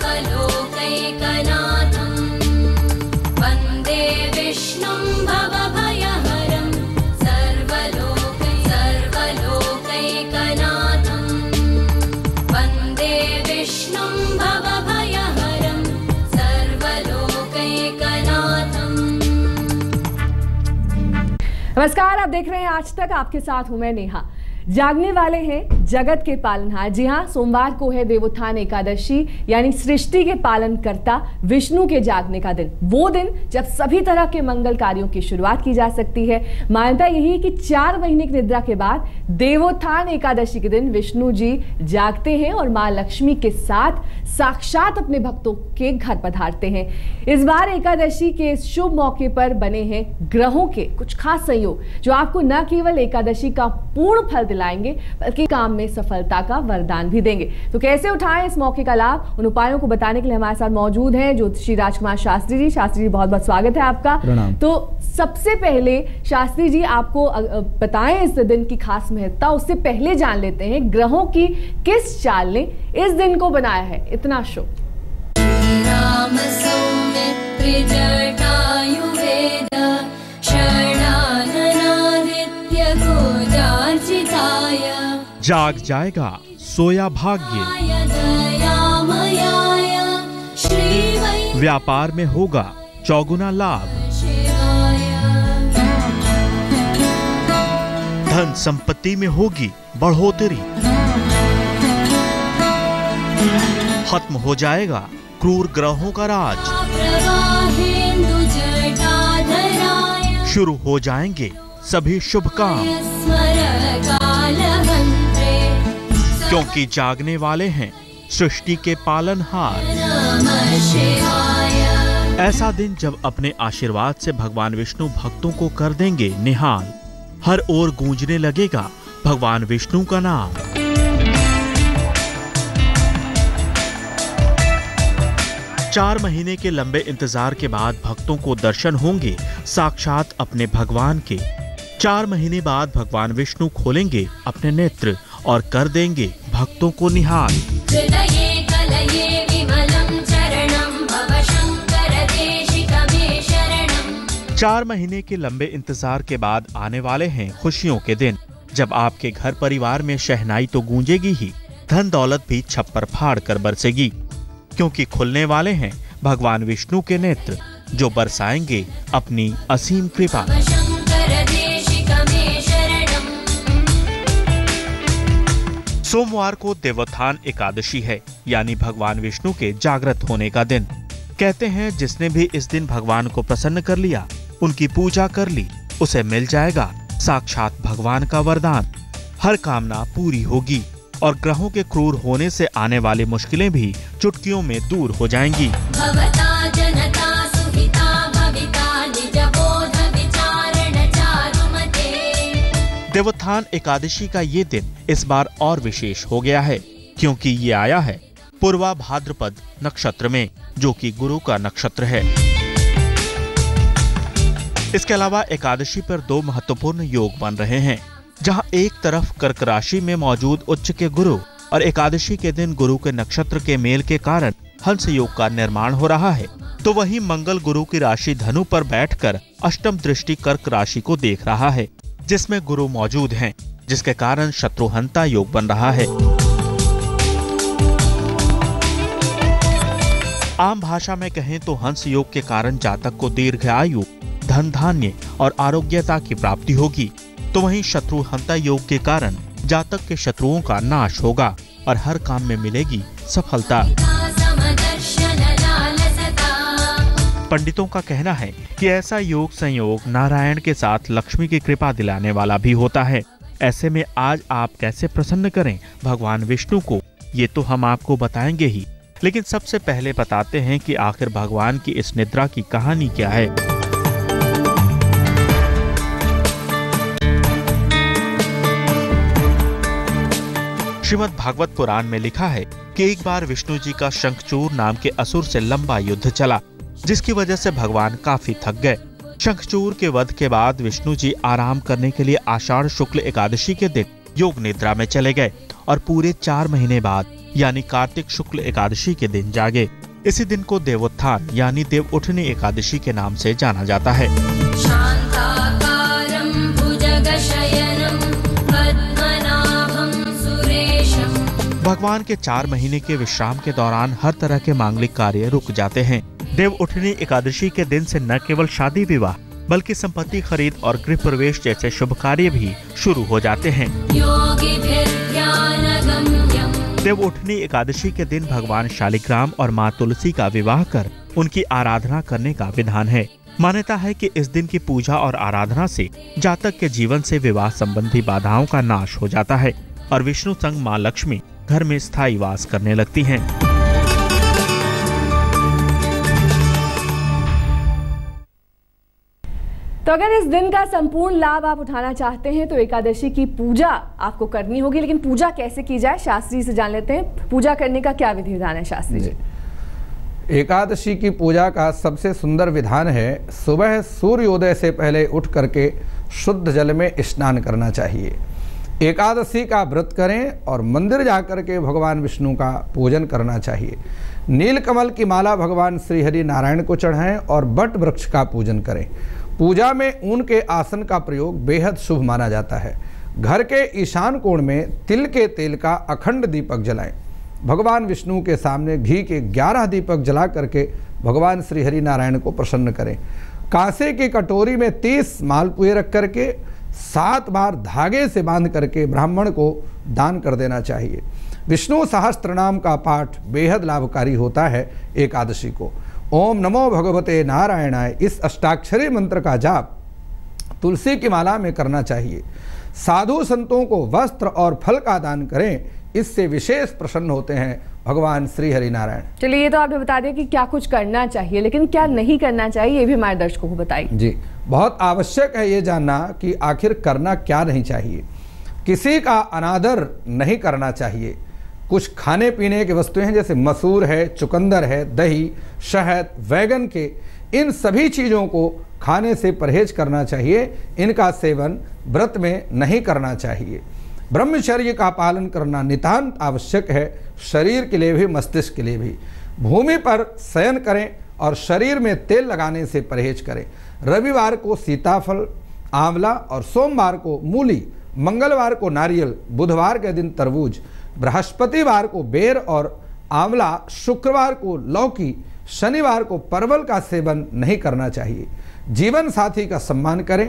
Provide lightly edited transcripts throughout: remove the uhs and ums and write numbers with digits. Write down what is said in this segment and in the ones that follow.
सर्वलोकैकनाथं वन्दे विष्णुं भवभयहरं सर्वलोकैकनाथं वन्दे विष्णुं भवभयहरं सर्वलोकैकनाथं। नमस्कार, आप देख रहे हैं आज तक। आपके साथ हूं मैं नेहा। जागने वाले हैं जगत के पालनहार। जी हाँ, सोमवार को है देवोत्थान एकादशी, यानी सृष्टि के पालनकर्ता विष्णु के जागने का दिन। वो दिन जब सभी तरह के मंगल कार्यों की शुरुआत की जा सकती है। मान्यता यही है कि 4 महीने की निद्रा के बाद देवोत्थान एकादशी के दिन विष्णु जी जागते हैं और माँ लक्ष्मी के साथ साक्षात अपने भक्तों के घर पधारते हैं। इस बार एकादशी के इस शुभ मौके पर बने हैं ग्रहों के कुछ खास संयोग, जो आपको न केवल एकादशी का पूर्ण फल दिलाएंगे बल्कि काम में सफलता का वरदान भी देंगे। तो कैसे उठाएं इस मौके का लाभ, उन उपायों को बताने के लिए हमारे साथ मौजूद हैं ज्योतिषी राजकुमार शास्त्री जी। शास्त्री जी, बहुत बहुत स्वागत है आपका। तो सबसे पहले शास्त्री जी, आपको बताएं इस दिन की खास महत्ता। उससे पहले जान लेते हैं ग्रहों की किस चाल ने इस दिन को बनाया है इतना शुभ। राम सौमित्र जटायुवेद शरणाननादित्य गोजार्चिताय जाग जाएगा सोया भाग्य, दयामयाय श्री व्यापार में होगा चौगुना लाभ, शिवाय धन संपत्ति में होगी बढ़ोतरी, खत्म हो जाएगा क्रूर ग्रहों का राज, प्रवाहेन्दु जटाधराय शुरू हो जाएंगे सभी शुभ काम, स्मरकालहन्त्रे क्योंकि जागने वाले हैं सृष्टि के पालनहार। नमः शिवाय। ऐसा दिन जब अपने आशीर्वाद से भगवान विष्णु भक्तों को कर देंगे निहाल। हर ओर गूंजने लगेगा भगवान विष्णु का नाम। चार महीने के लंबे इंतजार के बाद भक्तों को दर्शन होंगे साक्षात अपने भगवान के। 4 महीने बाद भगवान विष्णु खोलेंगे अपने नेत्र और कर देंगे भक्तों को निहाल। हृदये कलये विमलं चरणं भव शंकर देशिक मे शरणं। 4 महीने के लंबे इंतजार के बाद आने वाले हैं खुशियों के दिन, जब आपके घर परिवार में शहनाई तो गूंजेगी ही, धन दौलत भी छप्पर फाड़ कर बरसेगी, क्योंकि खुलने वाले हैं भगवान विष्णु के नेत्र, जो बरसाएंगे अपनी असीम कृपा। शंकर देशिक मे शरणं। सोमवार को देवोत्थान एकादशी है, यानी भगवान विष्णु के जागृत होने का दिन। कहते हैं जिसने भी इस दिन भगवान को प्रसन्न कर लिया, उनकी पूजा कर ली, उसे मिल जाएगा साक्षात भगवान का वरदान। हर कामना पूरी होगी और ग्रहों के क्रूर होने से आने वाली मुश्किलें भी चुटकियों में दूर हो जाएंगी। भवता जनता सुहिता भविता निज बोध विचारण चारुमते। देवोत्थान एकादशी का ये दिन इस बार और विशेष हो गया है, क्योंकि ये आया है पूर्वा भाद्रपद नक्षत्र में, जो कि गुरु का नक्षत्र है। इसके अलावा एकादशी पर 2 महत्वपूर्ण योग बन रहे हैं, जहां एक तरफ कर्क राशि में मौजूद उच्च के गुरु और एकादशी के दिन गुरु के नक्षत्र के मेल के कारण हंस योग का निर्माण हो रहा है, तो वहीं मंगल गुरु की राशि धनु पर बैठकर अष्टम दृष्टि कर्क राशि को देख रहा है, जिसमें गुरु मौजूद हैं, जिसके कारण शत्रुहंता योग बन रहा है। आम भाषा में कहें तो हंस योग के कारण जातक को दीर्घ आयु, धन धान्य और आरोग्यता की प्राप्ति होगी, तो वहीं शत्रुहंता योग के कारण जातक के शत्रुओं का नाश होगा और हर काम में मिलेगी सफलता। पंडितों का कहना है कि ऐसा योग संयोग नारायण के साथ लक्ष्मी की कृपा दिलाने वाला भी होता है। ऐसे में आज आप कैसे प्रसन्न करें भगवान विष्णु को, ये तो हम आपको बताएंगे ही, लेकिन सबसे पहले बताते हैं कि आखिर भगवान की इस निद्रा की कहानी क्या है। श्रीमद् भागवत पुराण में लिखा है कि एक बार विष्णु जी का शंखचूर नाम के असुर से लंबा युद्ध चला, जिसकी वजह से भगवान काफी थक गए। शंखचूर के वध के बाद विष्णु जी आराम करने के लिए आषाढ़ शुक्ल एकादशी के दिन योग निद्रा में चले गए और पूरे 4 महीने बाद यानी कार्तिक शुक्ल एकादशी के दिन जागे। इसी दिन को देवोत्थान यानी देव उठनी एकादशी के नाम से जाना जाता है। शान्ताकारं भुजगशयनं पद्मनाभं सुरेशं। भगवान के 4 महीने के विश्राम के दौरान हर तरह के मांगलिक कार्य रुक जाते हैं। देव उठनी एकादशी के दिन से न केवल शादी विवाह बल्कि संपत्ति खरीद और गृह प्रवेश जैसे शुभ कार्य भी शुरू हो जाते हैं। देव उठनी एकादशी के दिन भगवान शालिग्राम और माँ तुलसी का विवाह कर उनकी आराधना करने का विधान है। मान्यता है कि इस दिन की पूजा और आराधना से जातक के जीवन से विवाह संबंधी बाधाओं का नाश हो जाता है और विष्णु संग माँ लक्ष्मी घर में स्थायी वास करने लगती हैं। तो अगर इस दिन का संपूर्ण लाभ आप उठाना चाहते हैं तो एकादशी की पूजा आपको करनी होगी। लेकिन पूजा कैसे की जाए, शास्त्री से जान लेते हैं। पूजा करने का क्या विधि विधान है शास्त्री जी? एकादशी की पूजा का सबसे सुंदर विधान है, सुबह सूर्योदय से पहले उठ करके शुद्ध जल में स्नान करना चाहिए। एकादशी का व्रत करें और मंदिर जाकर के भगवान विष्णु का पूजन करना चाहिए। नीलकमल की माला भगवान श्री हरि नारायण को चढ़ाएं और बट वृक्ष का पूजन करें। पूजा में ऊन के आसन का प्रयोग बेहद शुभ माना जाता है। घर के ईशान कोण में तिल के तेल का अखंड दीपक जलाएं। भगवान विष्णु के सामने घी के 11 दीपक जला करके भगवान श्री हरि नारायण को प्रसन्न करें। कांसे की कटोरी में 30 मालपुए रख करके 7 बार धागे से बांध करके ब्राह्मण को दान कर देना चाहिए। विष्णु सहस्त्रनाम का पाठ बेहद लाभकारी होता है। एकादशी को ओम नमो भगवते नारायणाय इस अष्टाक्षरी मंत्र का जाप तुलसी की माला में करना चाहिए। साधु संतों को वस्त्र और फल का दान करें, इससे विशेष प्रसन्न होते हैं भगवान श्री हरि नारायण। चलिए, ये तो आपने बता दिया कि क्या कुछ करना चाहिए, लेकिन क्या नहीं करना चाहिए ये भी हमारे दर्शकों को बताइए। जी, बहुत आवश्यक है ये जानना कि आखिर करना क्या नहीं चाहिए। किसी का अनादर नहीं करना चाहिए। कुछ खाने पीने की वस्तुएं हैं जैसे मसूर है, चुकंदर है, दही, शहद, वैगन के, इन सभी चीज़ों को खाने से परहेज करना चाहिए। इनका सेवन व्रत में नहीं करना चाहिए। ब्रह्मचर्य का पालन करना नितांत आवश्यक है, शरीर के लिए भी मस्तिष्क के लिए भी। भूमि पर शयन करें और शरीर में तेल लगाने से परहेज करें। रविवार को सीताफल, आंवला और सोमवार को मूली, मंगलवार को नारियल, बुधवार के दिन तरबूज, बृहस्पतिवार को बेर और आंवला, शुक्रवार को लौकी, शनिवार को परवल का सेवन नहीं करना चाहिए। जीवन साथी का सम्मान करें।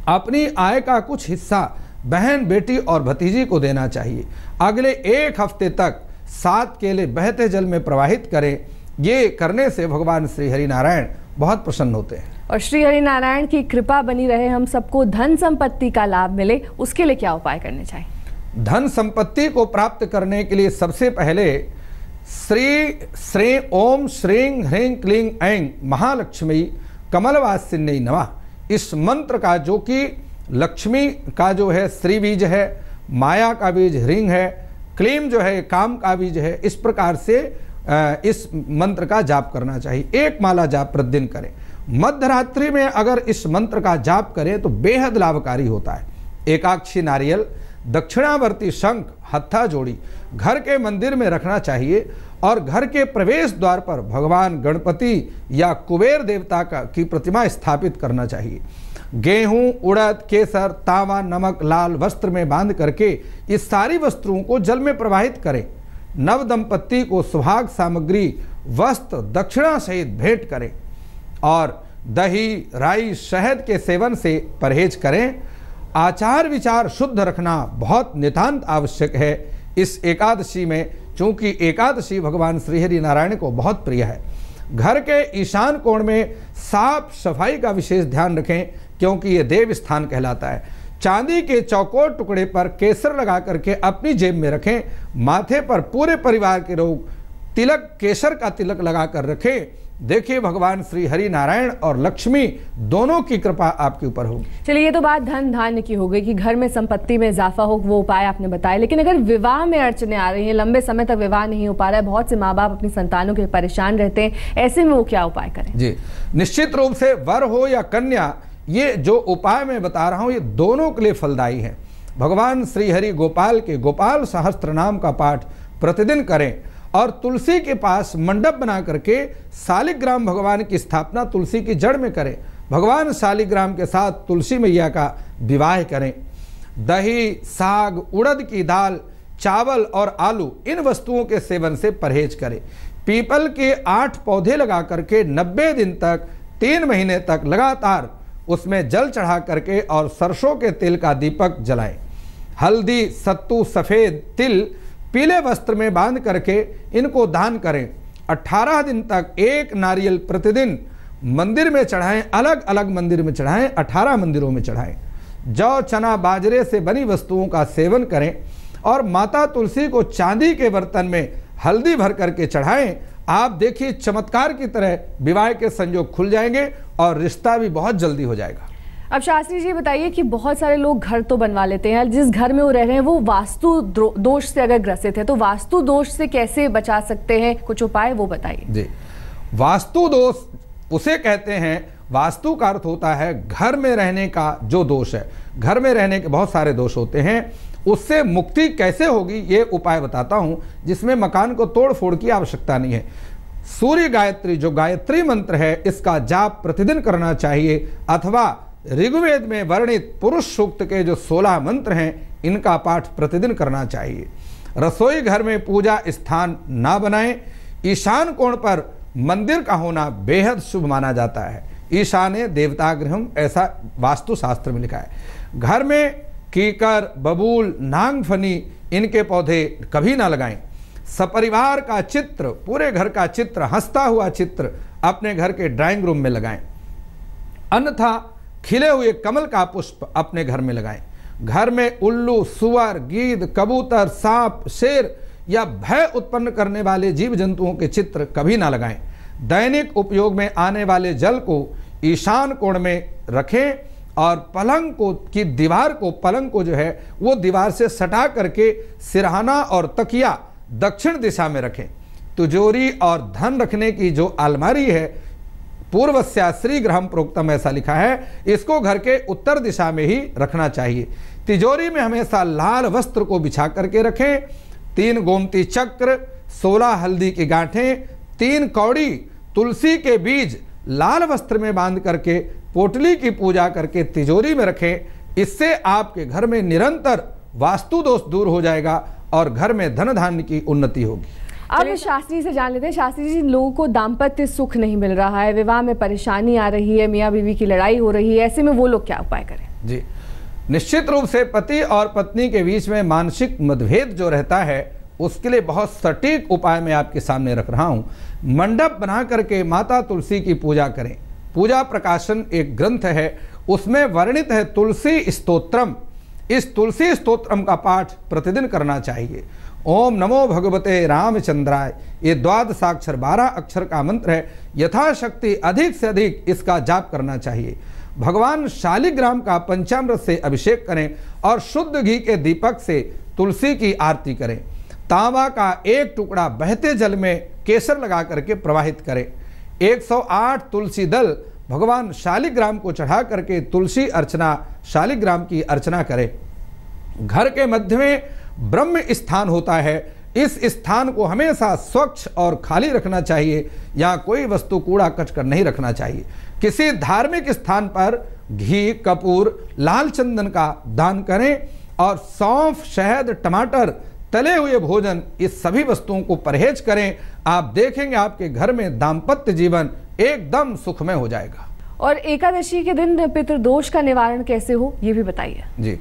अपनी आय का कुछ हिस्सा बहन, बेटी और भतीजी को देना चाहिए। अगले 1 हफ्ते तक 7 केले बहते जल में प्रवाहित करें। ये करने से भगवान श्री हरि नारायण बहुत प्रसन्न होते हैं। और श्री हरि नारायण की कृपा बनी रहे, हम सबको धन संपत्ति का लाभ मिले, उसके लिए क्या उपाय करने चाहिए? धन संपत्ति को प्राप्त करने के लिए सबसे पहले श्री ओम श्रीं ह्रीं क्लीं ऐं महालक्ष्मी कमलवासिन्यै नमः, इस मंत्र का, जो कि लक्ष्मी का जो है श्री बीज है, माया का बीज ह्रीं है, क्लीम जो है काम का बीज है, इस प्रकार से इस मंत्र का जाप करना चाहिए। 1 माला जाप प्रतिदिन करें। मध्य रात्रि में अगर इस मंत्र का जाप करें तो बेहद लाभकारी होता है। एकाक्षी नारियल, दक्षिणावर्ती शंख, हत्था जोड़ी घर के मंदिर में रखना चाहिए और घर के प्रवेश द्वार पर भगवान गणपति या कुबेर देवता की प्रतिमा स्थापित करना चाहिए। गेहूं, उड़द, केसर, तांबा, नमक लाल वस्त्र में बांध करके इस सारी वस्तुओं को जल में प्रवाहित करें। नव दंपत्ति को सुहाग सामग्री, वस्त्र, दक्षिणा सहित भेंट करें और दही, राई, शहद के सेवन से परहेज करें। आचार विचार शुद्ध रखना बहुत नितांत आवश्यक है इस एकादशी में, चूंकि एकादशी भगवान श्री हरि नारायण को बहुत प्रिय है। घर के ईशान कोण में साफ सफाई का विशेष ध्यान रखें, क्योंकि ये देव स्थान कहलाता है। चांदी के चौकोर टुकड़े पर केसर लगा करके अपनी जेब में रखें। माथे पर पूरे परिवार के लोग तिलक, केसर का तिलक लगा कर रखें। देखिए, भगवान श्री हरि नारायण और लक्ष्मी दोनों की कृपा आपके ऊपर होगी। चलिए, ये तो बात धन धान्य की हो गई कि घर में संपत्ति में इजाफा हो, वो उपाय आपने बताए। लेकिन अगर विवाह में अड़चने आ रही हैं, लंबे समय तक विवाह नहीं हो पा रहा है, बहुत से माँ बाप अपनी संतानों के परेशान रहते हैं, ऐसे में वो क्या उपाय करें? जी, निश्चित रूप से वर हो या कन्या, ये जो उपाय मैं बता रहा हूँ ये दोनों के लिए फलदायी है। भगवान श्री हरि गोपाल के गोपाल सहस्त्र नाम का पाठ प्रतिदिन करें। और तुलसी के पास मंडप बना करके शालिग्राम भगवान की स्थापना तुलसी की जड़ में करें। भगवान शालिग्राम के साथ तुलसी मैया का विवाह करें। दही, साग, उड़द की दाल, चावल और आलू, इन वस्तुओं के सेवन से परहेज करें। पीपल के 8 पौधे लगा करके 90 दिन तक 3 महीने तक लगातार उसमें जल चढ़ा करके और सरसों के तेल का दीपक जलाएं। हल्दी, सत्तू, सफ़ेद तिल पीले वस्त्र में बांध करके इनको दान करें। 18 दिन तक एक नारियल प्रतिदिन मंदिर में चढ़ाएं, अलग अलग मंदिर में चढ़ाएं, 18 मंदिरों में चढ़ाएं। जौ, चना, बाजरे से बनी वस्तुओं का सेवन करें और माता तुलसी को चांदी के बर्तन में हल्दी भर करके चढ़ाएं। आप देखिए चमत्कार की तरह विवाह के संयोग खुल जाएंगे और रिश्ता भी बहुत जल्दी हो जाएगा। अब शास्त्री जी बताइए कि बहुत सारे लोग घर तो बनवा लेते हैं, जिस घर में वो रह रहे हैं वो वास्तु दोष से अगर ग्रसित है तो वास्तु दोष से कैसे बचा सकते हैं, कुछ उपाय वो बताइए। जी, वास्तु दोष उसे कहते हैं, वास्तु का अर्थ होता है घर में रहने का जो दोष है। घर में रहने के बहुत सारे दोष होते हैं, उससे मुक्ति कैसे होगी ये उपाय बताता हूं, जिसमें मकान को तोड़ फोड़ की आवश्यकता नहीं है। सूर्य गायत्री, जो गायत्री मंत्र है, इसका जाप प्रतिदिन करना चाहिए, अथवा ऋग्वेद में वर्णित पुरुष सूक्त के जो 16 मंत्र हैं, इनका पाठ प्रतिदिन करना चाहिए। रसोई घर में पूजा स्थान ना बनाएं। ईशान कोण पर मंदिर का होना बेहद शुभ माना जाता है। ईशाने देवता गृहम, ऐसा वास्तु शास्त्र में लिखा है। घर में कीकर, बबूल, नांगफनी, इनके पौधे कभी ना लगाएं। सपरिवार का चित्र, पूरे घर का चित्र, हंसता हुआ चित्र अपने घर के ड्राइंग रूम में लगाएं। अन्यथा खिले हुए कमल का पुष्प अपने घर में लगाएं। घर में उल्लू, सुअर, गीद, कबूतर, सांप, शेर या भय उत्पन्न करने वाले जीव जंतुओं के चित्र कभी ना लगाएं। दैनिक उपयोग में आने वाले जल को ईशान कोण में रखें और पलंग को जो है वो दीवार से सटा करके सिरहाना और तकिया दक्षिण दिशा में रखें। तिजोरी और धन रखने की जो अलमारी है, पूर्वस्या श्री गृहम प्रोक्तम, ऐसा लिखा है, इसको घर के उत्तर दिशा में ही रखना चाहिए। तिजोरी में हमेशा लाल वस्त्र को बिछा करके रखें। 3 गोमती चक्र, 16 हल्दी की गांठें, 3 कौड़ी तुलसी के बीज लाल वस्त्र में बांध करके पोटली की पूजा करके तिजोरी में रखें। इससे आपके घर में निरंतर वास्तु दोष दूर हो जाएगा और घर में धन धान्य की उन्नति होगी। अब शास्त्री से जान लेते हैं। शास्त्री जी, लोगों को दाम्पत्य सुख नहीं मिल रहा है, विवाह में परेशानी आ रही है, मियाँ बीवी की लड़ाई हो रही है, ऐसे में वो लोग क्या उपाय करें? जी, निश्चित रूप से पति और पत्नी के बीच में मानसिक मतभेद जो रहता है, उसके लिए बहुत सटीक उपाय मैं आपके सामने रख रहा हूँ। मंडप बना करके माता तुलसी की पूजा करें। पूजा प्रकाशन एक ग्रंथ है, उसमें वर्णित है तुलसी स्तोत्रम। इस तुलसी स्तोत्रम का पाठ प्रतिदिन करना चाहिए। ओम नमो भगवते रामचंद्राय, ये 12 अक्षर 12 अक्षर का मंत्र है। यथाशक्ति अधिक से अधिक इसका जाप करना चाहिए। भगवान शालिग्राम का पंचामृत से अभिषेक करें और शुद्ध घी के दीपक से तुलसी की आरती करें। तांबा का एक टुकड़ा बहते जल में केसर लगा करके प्रवाहित करें। 108 तुलसी दल भगवान शालिग्राम को चढ़ा करके तुलसी अर्चना, शालिग्राम की अर्चना करें। घर के मध्य में ब्रह्म स्थान होता है, इस स्थान को हमेशा स्वच्छ और खाली रखना चाहिए। यहाँ कोई वस्तु कूड़ा कचकर नहीं रखना चाहिए। किसी धार्मिक स्थान पर घी, कपूर, लाल चंदन का दान करें और सौंफ, शहद, टमाटर, तले हुए भोजन, इस सभी वस्तुओं को परहेज करें। आप देखेंगे आपके घर में दाम्पत्य जीवन एकदम सुखमय हो जाएगा। और एकादशी के दिन पितृदोष का निवारण कैसे हो, ये भी बताइए। जी,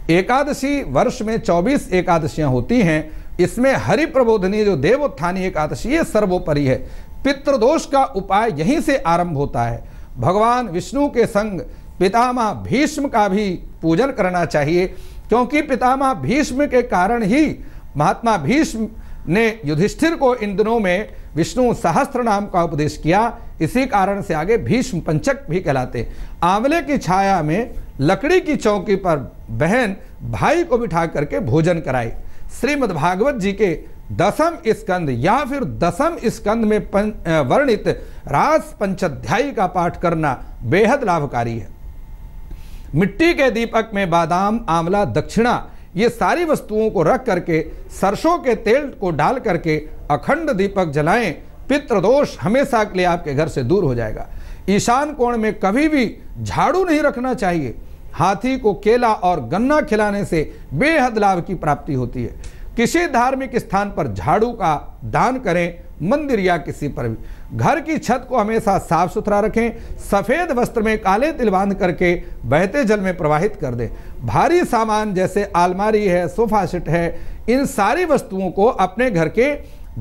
एकादशी वर्ष में 24 एकादशियां होती हैं। इसमें हरि प्रबोधनी जो देवोत्थानी एकादशी, ये सर्वोपरि है। पितृदोष का उपाय यहीं से आरंभ होता है। भगवान विष्णु के संग पितामह भीष्म का भी पूजन करना चाहिए, क्योंकि पितामह भीष्म के कारण ही महात्मा भीष्म ने युधिष्ठिर को इन दिनों में विष्णु सहस्त्र नाम का उपदेश किया। इसी कारण से आगे भीष्म पंचक भी कहलाते। आंवले की छाया में लकड़ी की चौकी पर बहन भाई को बिठा करके भोजन कराई। श्रीमद् भागवत जी के 10वें स्कंद या फिर 10वें स्कंद में वर्णित रास पंचाध्यायी का पाठ करना बेहद लाभकारी है। मिट्टी के दीपक में बादाम, आंवला, दक्षिणा ये सारी वस्तुओं को रख करके सरसों के तेल को डाल करके अखंड दीपक जलाएं। पितृदोष हमेशा के लिए आपके घर से दूर हो जाएगा। ईशान कोण में कभी भी झाड़ू नहीं रखना चाहिए। हाथी को केला और गन्ना खिलाने से बेहद लाभ की प्राप्ति होती है। किसी धार्मिक स्थान पर झाड़ू का दान करें, मंदिर या किसी पर भी। घर की छत को हमेशा साफ सुथरा रखें। सफेद वस्त्र में काले तिल बांध करके बहते जल में प्रवाहित कर दें। भारी सामान जैसे अलमारी है, सोफा सेट है, इन सारी वस्तुओं को अपने घर के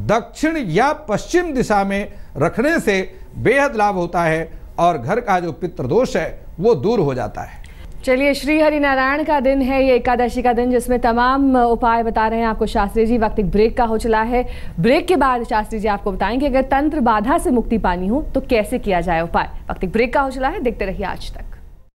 दक्षिण या पश्चिम दिशा में रखने से बेहद लाभ होता है और घर का जो पितृदोष है वो दूर हो जाता है। चलिए, श्री हरिनारायण का दिन है, ये एकादशी का दिन, जिसमें तमाम उपाय बता रहे हैं आपको शास्त्री जी। वक्त एक ब्रेक का हो चला है। ब्रेक के बाद शास्त्री जी आपको बताएंगे अगर तंत्र बाधा से मुक्ति पानी हो तो कैसे किया जाए उपाय। वक्त एक ब्रेक का हो चला है, देखते रहिए आज तक।